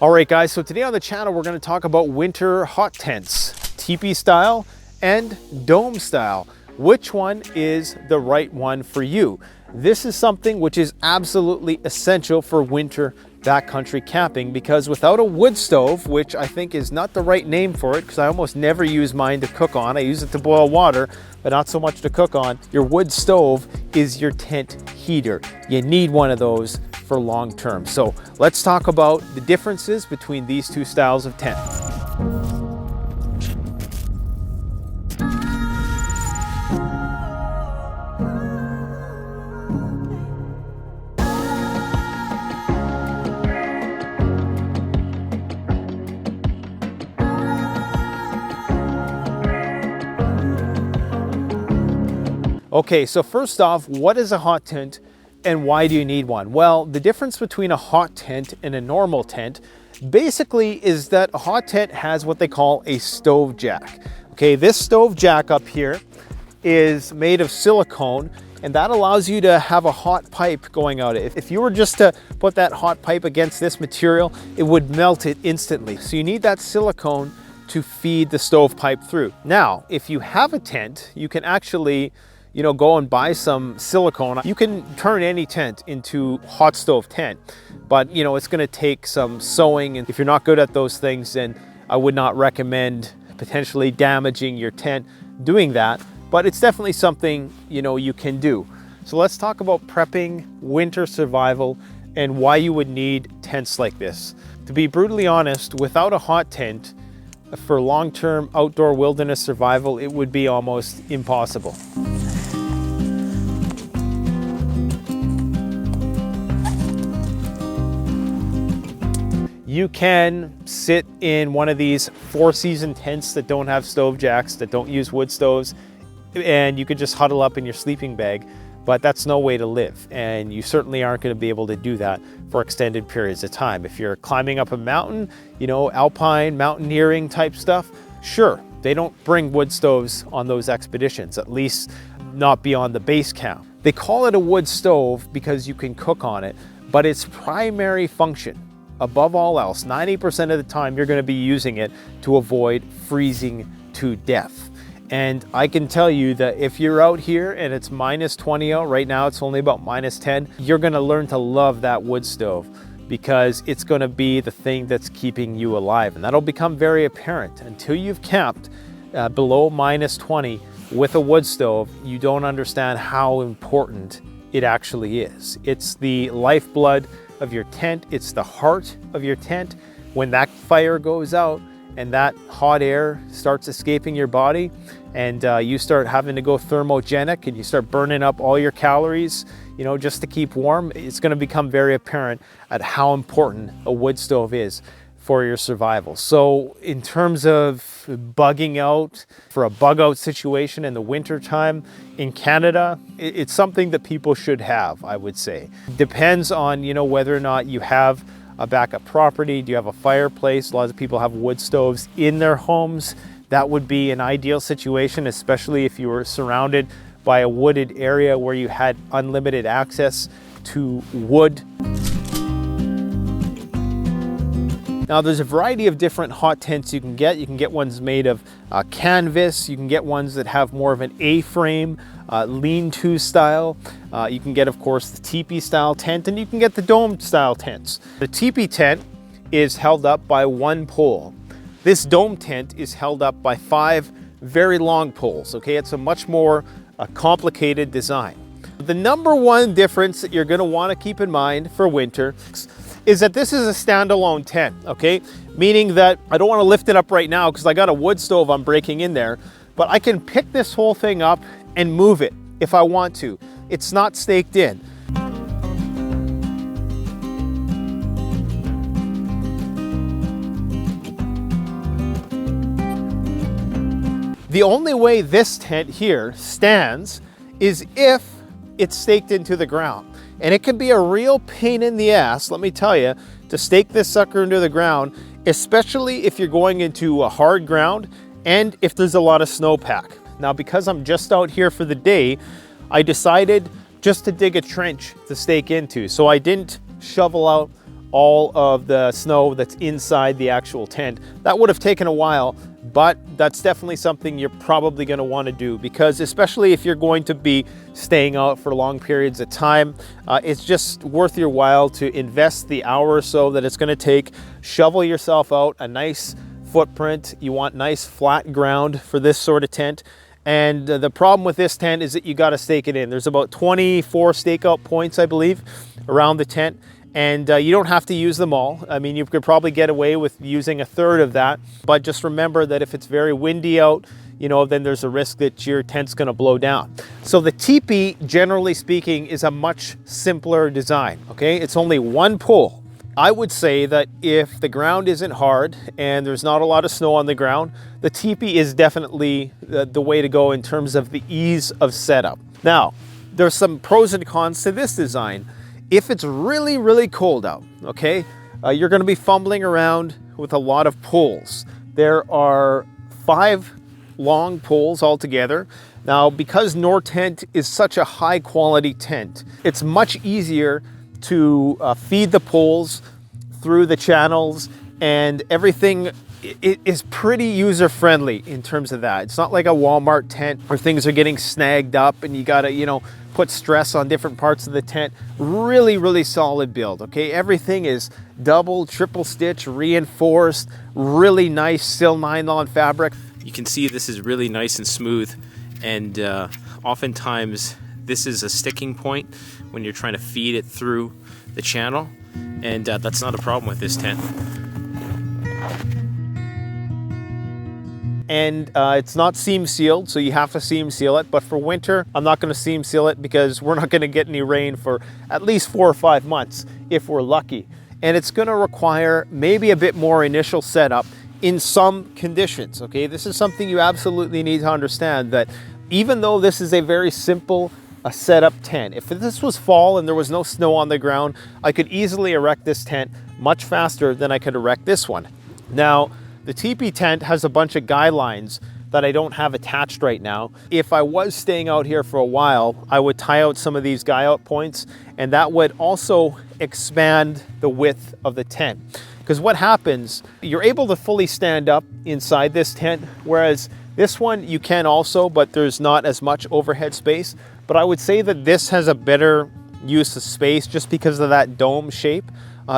All right, guys, so today on the channel, we're going to talk about winter hot tents, teepee style and dome style. Which one is the right one for you? This is something which is absolutely essential for winter backcountry camping, because without a wood stove, which I think is not the right name for it, because I almost never use mine to cook on. I use it to boil water, but not so much to cook on. Your wood stove is your tent heater. You need one of those for long term. So let's talk about the differences between these two styles of tent. Okay, so first off, what is a hot tent and why do you need one? Well, the difference between a hot tent and a normal tent basically is that a hot tent has what they call a stove jack. Okay, this stove jack up here is made of silicone, and that allows you to have a hot pipe going out. If you were just to put that hot pipe against this material, it would melt it instantly. So you need that silicone to feed the stove pipe through. Now, if you have a tent, you can actually go and buy some silicone. You can turn any tent into hot stove tent, but it's going to take some sewing, and if you're not good at those things, then I would not recommend potentially damaging your tent doing that, but it's definitely something you can do. So let's talk about prepping, winter survival, and why you would need tents like this. To be brutally honest, without a hot tent for long-term outdoor wilderness survival, it would be almost impossible. You can sit in one of these four-season tents that don't have stove jacks, that don't use wood stoves, and you could just huddle up in your sleeping bag, but that's no way to live. And you certainly aren't going to be able to do that for extended periods of time. If you're climbing up a mountain, alpine, mountaineering type stuff, sure, they don't bring wood stoves on those expeditions, at least not beyond the base camp. They call it a wood stove because you can cook on it, but its primary function, above all else, 90% of the time you're going to be using it to avoid freezing to death. And I can tell you that if you're out here and it's -20 out, right now it's only about -10, you're going to learn to love that wood stove, because it's going to be the thing that's keeping you alive. And that'll become very apparent. Until you've camped below -20 with a wood stove, you don't understand how important it actually is. It's the lifeblood of your tent. It's the heart of your tent. When that fire goes out and that hot air starts escaping your body, and you start having to go thermogenic and you start burning up all your calories, just to keep warm, it's going to become very apparent at how important a wood stove is for your survival. So in terms of bugging out, for a bug out situation in the winter time in Canada, it's something that people should have, I would say. Depends on, whether or not you have a backup property. Do you have a fireplace? A lot of people have wood stoves in their homes. That would be an ideal situation, especially if you were surrounded by a wooded area where you had unlimited access to wood. Now, there's a variety of different hot tents you can get. You can get ones made of canvas. You can get ones that have more of an A-frame, lean-to style. You can get, of course, the teepee style tent, and you can get the dome style tents. The teepee tent is held up by one pole. This dome tent is held up by 5 very long poles. Okay, it's a much more complicated design. The number one difference that you're going to want to keep in mind for winter is that this is a standalone tent, okay? Meaning that I don't want to lift it up right now because I got a wood stove I'm breaking in there, but I can pick this whole thing up and move it if I want to. It's not staked in. The only way this tent here stands is if it's staked into the ground. And it can be a real pain in the ass, let me tell you, to stake this sucker into the ground, especially if you're going into a hard ground and if there's a lot of snowpack. Now, because I'm just out here for the day, I decided just to dig a trench to stake into. So I didn't shovel out all of the snow that's inside the actual tent. That would have taken a while, but that's definitely something you're probably going to want to do, because especially if you're going to be staying out for long periods of time, it's just worth your while to invest the hour or so that it's going to take, shovel yourself out a nice footprint. You want nice flat ground for this sort of tent. And the problem with this tent is that you got to stake it in. There's about 24 stakeout points, I believe, around the tent. And you don't have to use them all. I mean, you could probably get away with using a third of that. But just remember that if it's very windy out, you know, then there's a risk that your tent's going to blow down. So the teepee, generally speaking, is a much simpler design, okay? It's only one pole. I would say that if the ground isn't hard and there's not a lot of snow on the ground, the teepee is definitely the way to go in terms of the ease of setup. Now, there's some pros and cons to this design. If it's really, really cold out, okay, you're going to be fumbling around with a lot of poles. There are 5 long poles altogether. Now, because Nortent is such a high quality tent, it's much easier to feed the poles through the channels, and everything it is pretty user-friendly in terms of that. It's not like a Walmart tent where things are getting snagged up and you gotta, you know, put stress on different parts of the tent. Really, really solid build, okay? Everything is double, triple stitch, reinforced, really nice sil nylon fabric. You can see this is really nice and smooth, and oftentimes this is a sticking point when you're trying to feed it through the channel, and that's not a problem with this tent. And it's not seam sealed, so you have to seam seal it. But for winter, I'm not going to seam seal it because we're not going to get any rain for at least 4 or 5 months if we're lucky. And it's going to require maybe a bit more initial setup in some conditions, okay? This is something you absolutely need to understand, that even though this is a very simple setup tent, if this was fall and there was no snow on the ground, I could easily erect this tent much faster than I could erect this one. Now, the teepee tent has a bunch of guidelines that I don't have attached right now. If I was staying out here for a while, I would tie out some of these guy out points, and that would also expand the width of the tent. Because what happens, you're able to fully stand up inside this tent, whereas this one you can also, but there's not as much overhead space. But I would say that this has a better use of space just because of that dome shape.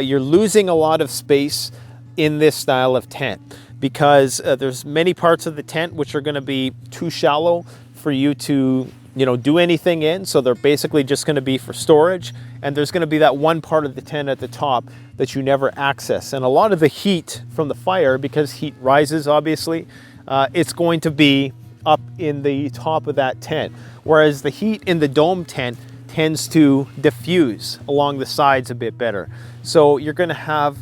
You're losing a lot of space in this style of tent because there's many parts of the tent which are going to be too shallow for you to, you know, do anything in. So they're basically just going to be for storage, and there's going to be that one part of the tent at the top that you never access. And a lot of the heat from the fire, because heat rises obviously, it's going to be up in the top of that tent, whereas the heat in the dome tent tends to diffuse along the sides a bit better. So you're going to have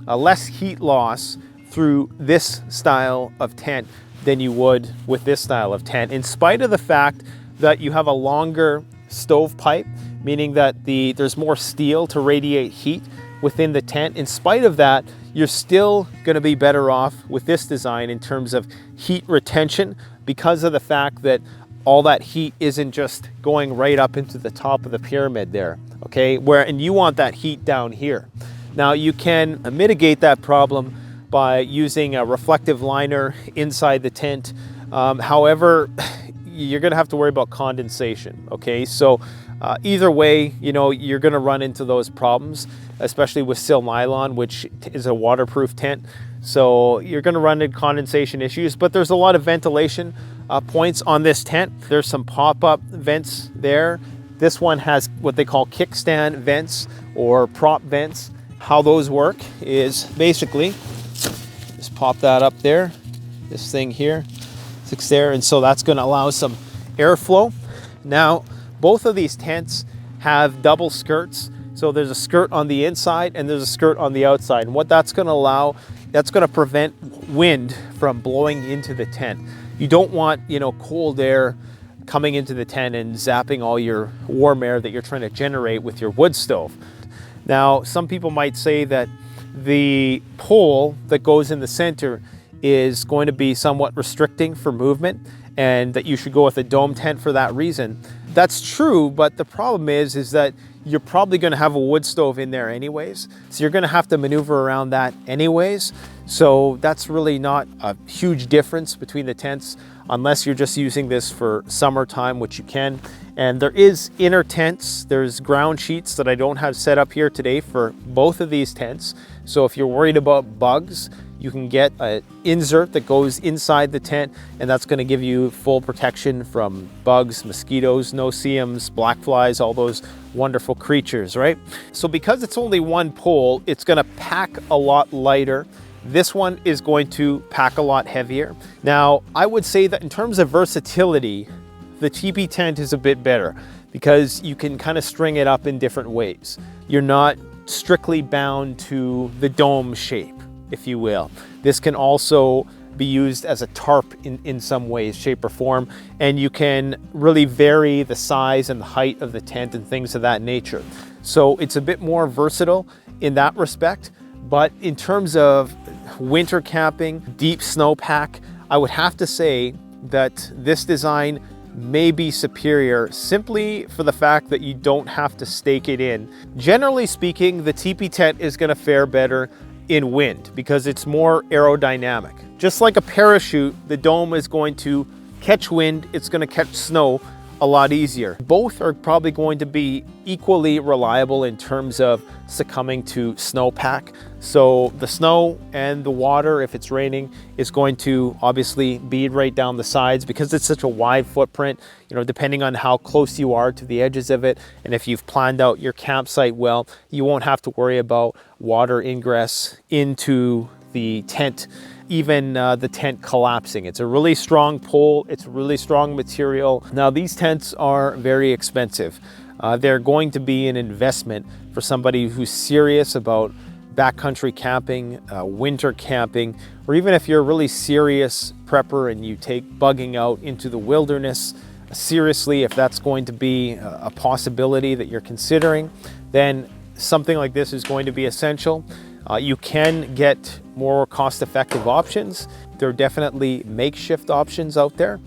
less heat loss through this style of tent than you would with this style of tent, in spite of the fact that you have a longer stovepipe, meaning that there's more steel to radiate heat within the tent. In spite of that, you're still going to be better off with this design in terms of heat retention, because of the fact that all that heat isn't just going right up into the top of the pyramid there, okay? And you want that heat down here. Now, you can mitigate that problem by using a reflective liner inside the tent. However, you're going to have to worry about condensation, okay? So either way, you know, you're going to run into those problems, especially with sil nylon, which is a waterproof tent. So you're going to run into condensation issues, but there's a lot of ventilation points on this tent. There's some pop-up vents there. This one has what they call kickstand vents or prop vents. How those work is basically just pop that up there, this thing here sticks there, and so that's going to allow some airflow. Now, both of these tents have double skirts, so there's a skirt on the inside and there's a skirt on the outside, and what that's going to allow, that's going to prevent wind from blowing into the tent. You don't want, you know, cold air coming into the tent and zapping all your warm air that you're trying to generate with your wood stove. Now, some people might say that the pole that goes in the center is going to be somewhat restricting for movement, and that you should go with a dome tent for that reason. That's true, but the problem is that you're probably going to have a wood stove in there anyways. So you're going to have to maneuver around that anyways. So that's really not a huge difference between the tents unless you're just using this for summertime, which you can. And there is inner tents. There's ground sheets that I don't have set up here today for both of these tents. So if you're worried about bugs, you can get an insert that goes inside the tent, and that's going to give you full protection from bugs, mosquitoes, no-see-ums, black flies, all those wonderful creatures, right? So because it's only one pole, it's going to pack a lot lighter. This one is going to pack a lot heavier. Now, I would say that in terms of versatility, the Teepee tent is a bit better because you can kind of string it up in different ways. You're not strictly bound to the dome shape, if you will. This can also be used as a tarp in some ways, shape or form, and you can really vary the size and the height of the tent and things of that nature. So it's a bit more versatile in that respect. But in terms of winter camping, deep snowpack, I would have to say that this design may be superior simply for the fact that you don't have to stake it in. Generally speaking, the Teepee tent is going to fare better in wind because it's more aerodynamic. Just like a parachute, the dome is going to catch wind, it's going to catch snow a lot easier. Both are probably going to be equally reliable in terms of succumbing to snowpack. So the snow and the water, if it's raining, is going to obviously bead right down the sides because it's such a wide footprint, you know, depending on how close you are to the edges of it. And if you've planned out your campsite well, you won't have to worry about water ingress into the tent, even the tent collapsing. It's a really strong pole, it's a really strong material. Now these tents are very expensive. They're going to be an investment for somebody who's serious about backcountry camping, winter camping, or even if you're a really serious prepper and you take bugging out into the wilderness seriously, if that's going to be a possibility that you're considering, then something like this is going to be essential. You can get more cost-effective options. There are definitely makeshift options out there,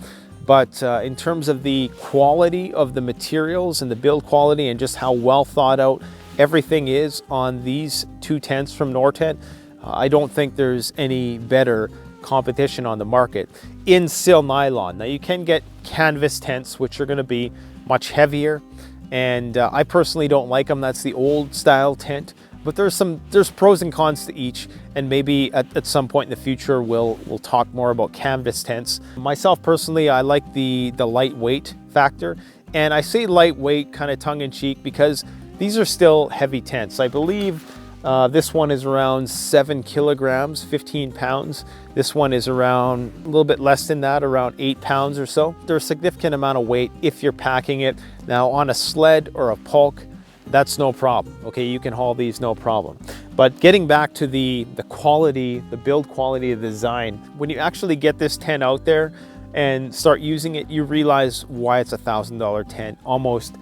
but in terms of the quality of the materials and the build quality and just how well thought out everything is on these two tents from Nortent, I don't think there's any better competition on the market in sil nylon. Now you can get canvas tents, which are going to be much heavier, and I personally don't like them. That's the old style tent. But there's pros and cons to each, and maybe at some point in the future we'll talk more about canvas tents. Myself personally, I like the lightweight factor, and I say lightweight kind of tongue-in-cheek because these are still heavy tents. I believe this one is around 7 kilograms, 15 pounds. This one is around a little bit less than that, around 8 pounds or so. There's a significant amount of weight if you're packing it. Now on a sled or a pulk, that's no problem. Okay, you can haul these no problem. But getting back to the quality, the build quality of the design, when you actually get this tent out there and start using it, you realize why it's $1,000 tent almost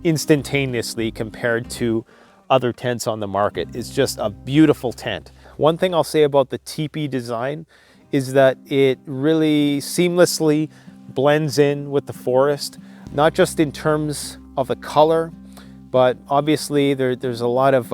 instantaneously compared to other tents on the market. It's just a beautiful tent. One thing I'll say about the Teepee design is that it really seamlessly blends in with the forest, not just in terms of the color, but obviously there's a lot of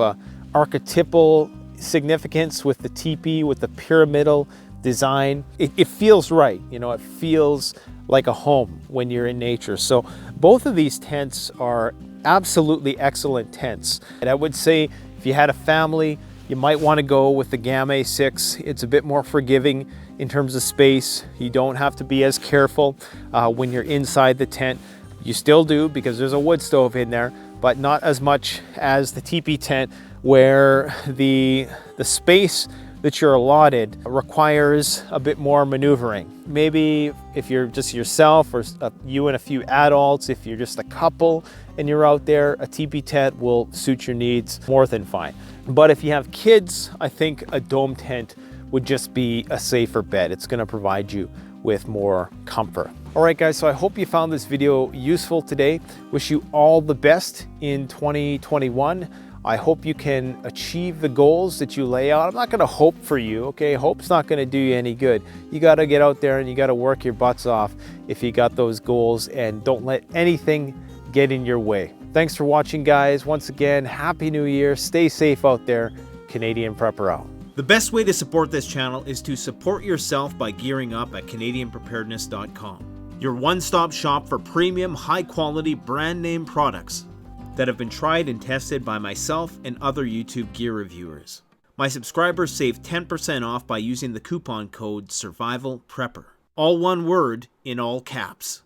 archetypal significance with the teepee, with the pyramidal design. It feels right, you know, it feels like a home when you're in nature. So both of these tents are absolutely excellent tents. And I would say if you had a family, you might want to go with the Gamme 6. It's a bit more forgiving in terms of space. You don't have to be as careful when you're inside the tent. You still do because there's a wood stove in there, but not as much as the Teepee tent, where the space that you're allotted requires a bit more maneuvering. Maybe if you're just yourself or you and a few adults, if you're just a couple and you're out there, a Teepee tent will suit your needs more than fine. But if you have kids, I think a dome tent would just be a safer bet. It's gonna provide you with more comfort. All right guys, so I hope you found this video useful today. Wish you all the best in 2021. I hope you can achieve the goals that you lay out. I'm not gonna hope for you, okay? Hope's not gonna do you any good. You gotta get out there and you gotta work your butts off if you got those goals, and don't let anything get in your way. Thanks for watching, guys. Once again, Happy New Year. Stay safe out there. Canadian Prepper out. The best way to support this channel is to support yourself by gearing up at CanadianPreparedness.com, your one-stop shop for premium, high-quality, brand-name products that have been tried and tested by myself and other YouTube gear reviewers. My subscribers save 10% off by using the coupon code SURVIVALPREPPER. All one word in all caps.